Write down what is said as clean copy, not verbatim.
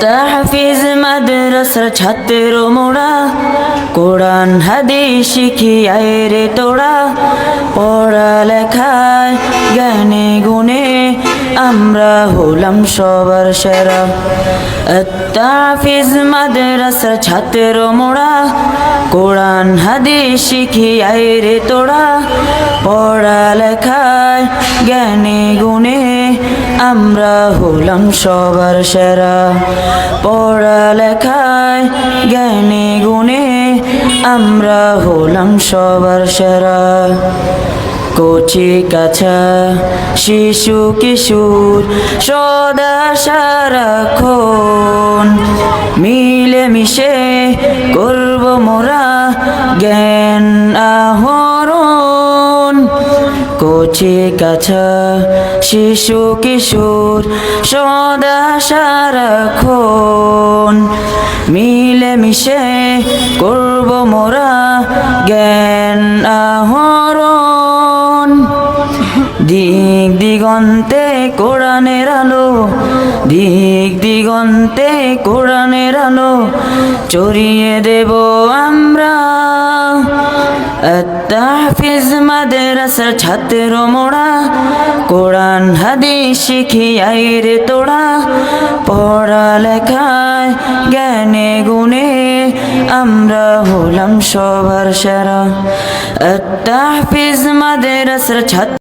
তাহফিজ মাদ্রাসার ছাত্র মোরা, কোরআন হাদিস শিখি আয় রে তোরা। পড়ালেখায় জ্ঞানে গুণে আমরা হলাম সবার সেরা। তাহফিজ মাদ্রাসার ছাত্র মোরা, কোরআন হাদিস শিখি আয় রে তোরা। পড়ালেখায় জ্ঞানে গুণে আমরা হলাম সবার সেরা। পড়ালেখায় জ্ঞানে গুণে আমরা হলাম সবার সেরা। কচি কাছা শিশু কিশোর সদা সারাক্ষণ মিলে মিশে করব মোরা জ্ঞান আহরণ। কচি কাছা শিশু কিশোর সদা সারাক্ষণ মিলে মিশে করব মোরা জ্ঞান আহরণ। দিক দিগন্তে কোরআনের আলো, দিক দিগন্তে কোরআনের আলো চড়িয়ে দেব আমরা। তাহফিজ মাদ্রাসার ছাত্র মোরা, কোরআন হাদিস শিখি আয় রে তোরা। পড়ালেখায় জ্ঞানে গুণে আমরা হলাম সবার সেরা। তাহফিজ মাদ্রাসার ছাত্র